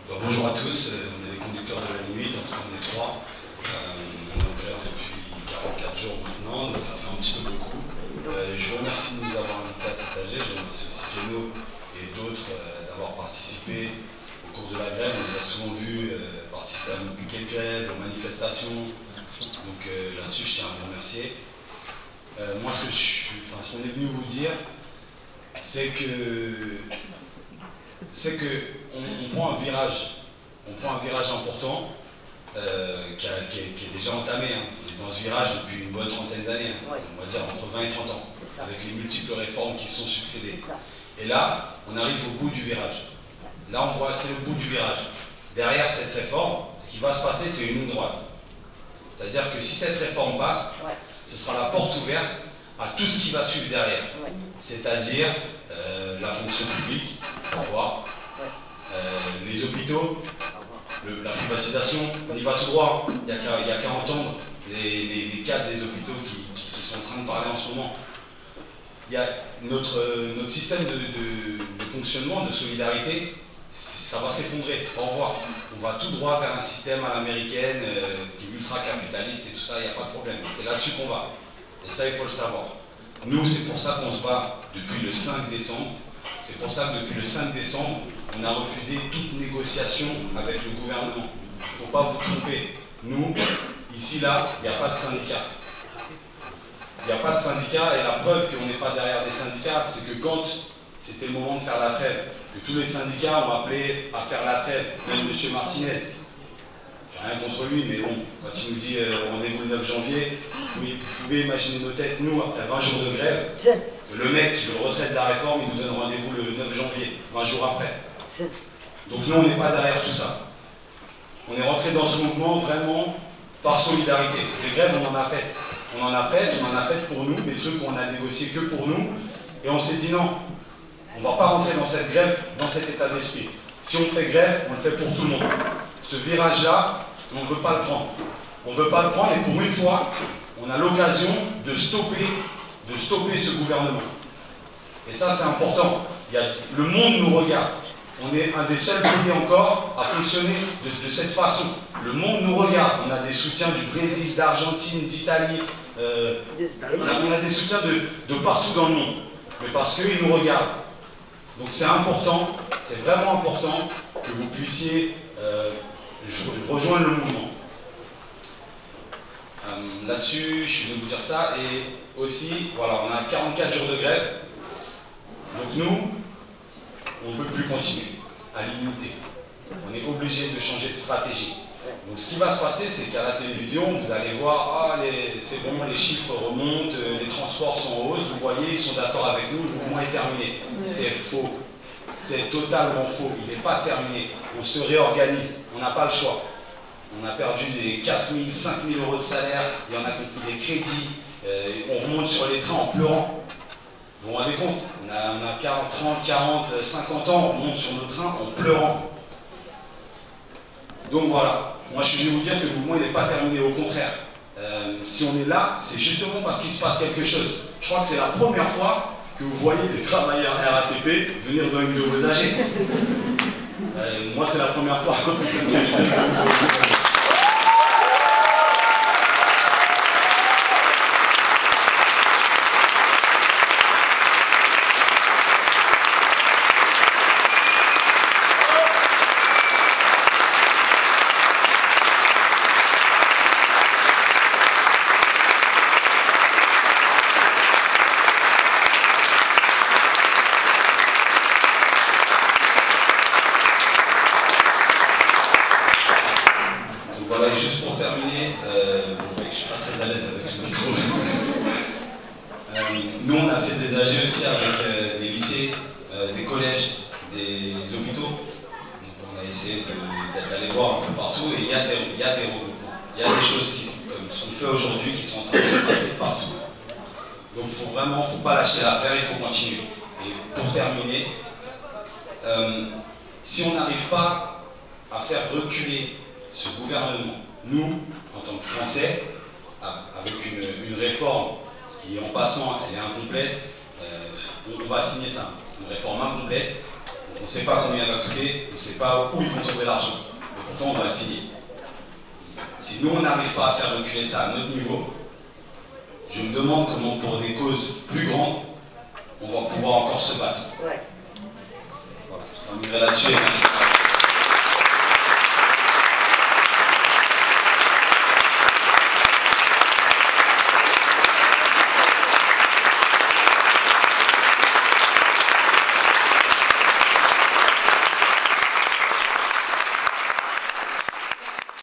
Donc, bonjour à tous, on est les conducteurs de la ligne 8, en tout cas on est 3. On est en grève depuis 44 jours maintenant, donc ça fait un petit peu beaucoup. Je vous remercie de nous avoir invités à cet AG, je remercie aussi Keno et d'autres d'avoir participé au cours de la grève. On les a souvent vus participer à nos piquets de grève, aux manifestations, donc là-dessus je tiens à vous remercier. Moi ce qu'on est venu vous dire, c'est que on prend un virage important qui est déjà entamé. Hein. On est dans ce virage depuis une bonne trentaine d'années, hein. On va dire entre 20 et 30 ans, avec les multiples réformes qui sont succédées. Et là, on arrive au bout du virage. Là, on voit, c'est le bout du virage. Derrière cette réforme, ce qui va se passer, c'est une ligne droite. C'est-à-dire que si cette réforme passe, ce sera la porte ouverte à tout ce qui va suivre derrière. C'est-à-dire la fonction publique, au revoir, les hôpitaux, la privatisation, on y va tout droit. Il n'y a qu'à entendre les cadres des hôpitaux qui sont en train de parler en ce moment. Il y a notre système de fonctionnement, de solidarité, ça va s'effondrer. Au revoir. On va tout droit vers un système à l'américaine qui est ultra-capitaliste et tout ça, il n'y a pas de problème. C'est là-dessus qu'on va. Et ça, il faut le savoir. Nous, c'est pour ça qu'on se bat depuis le 5 décembre. C'est pour ça que depuis le 5 décembre, on a refusé toute négociation avec le gouvernement. Il ne faut pas vous tromper. Nous, ici, là, il n'y a pas de syndicat. Il n'y a pas de syndicat et la preuve qu'on n'est pas derrière des syndicats, c'est que quand c'était le moment de faire la trêve, que tous les syndicats ont appelé à faire la trêve, même M. Martinez. J'ai rien contre lui, mais bon, quand il nous dit rendez-vous le 9 janvier, vous pouvez imaginer nos têtes, nous, après 20 jours de grève, que le mec qui veut le retrait de la réforme, il nous donne rendez-vous le 9 janvier, 20 jours après. Donc nous, on n'est pas derrière tout ça. On est rentré dans ce mouvement vraiment par solidarité. Les grèves, on en a fait. On en a fait pour nous, des trucs qu'on a négociés que pour nous, et on s'est dit non, on ne va pas rentrer dans cette grève, dans cet état d'esprit. Si on fait grève, on le fait pour tout le monde. Ce virage-là, on ne veut pas le prendre. On ne veut pas le prendre et pour une fois, on a l'occasion de stopper ce gouvernement. Et ça, c'est important. Le monde nous regarde. On est un des seuls pays encore à fonctionner de cette façon. Le monde nous regarde. On a des soutiens du Brésil, d'Argentine, d'Italie. On a des soutiens de partout dans le monde. Mais parce qu'ils nous regardent. Donc c'est important, c'est vraiment important que vous puissiez rejoindre le mouvement. Là-dessus, je suis venu vous dire ça. Et aussi, voilà, on a 44 jours de grève. Donc nous, on ne peut plus continuer à l'illimité. On est obligé de changer de stratégie. Donc ce qui va se passer, c'est qu'à la télévision, vous allez voir, ah, c'est bon, les chiffres remontent, les transports sont en hausse, vous voyez, ils sont d'accord avec nous, le mouvement est terminé. C'est faux. C'est totalement faux. Il n'est pas terminé. On se réorganise. On n'a pas le choix. On a perdu des 4 000, 5 000 euros de salaire, il y en a qui ont pris des crédits, on remonte sur les trains en pleurant. Vous vous rendez compte? On a 40, 30, 40, 50 ans, on monte sur nos trains en pleurant. Donc voilà. Moi, je vais vous dire que le mouvement n'est pas terminé, au contraire. Si on est là, c'est justement parce qu'il se passe quelque chose. Je crois que c'est la première fois que vous voyez des travailleurs RATP venir dans une de vos AG. Moi, c'est la première fois que je viens. Juste pour terminer, vous voyez que je ne suis pas très à l'aise avec le micro. Nous, on a fait des AG aussi avec des lycées, des collèges, des hôpitaux. Donc on a essayé d'aller voir un peu partout et il y a des regroupements. Il y a des choses comme ce qu'on fait aujourd'hui qui sont en train de se passer partout. Donc il ne faut pas lâcher l'affaire, il faut continuer. Et pour terminer, si on n'arrive pas à faire reculer ce gouvernement, nous, en tant que Français, avec une réforme qui, en passant, elle est incomplète, on va signer ça. Une réforme incomplète, On ne sait pas combien il va coûter, on ne sait pas où ils vont trouver l'argent. Mais pourtant, on va le signer. Si nous, on n'arrive pas à faire reculer ça à notre niveau, je me demande comment, pour des causes plus grandes, on va pouvoir encore se battre. Ouais. Voilà. Je terminerai là-dessus et merci.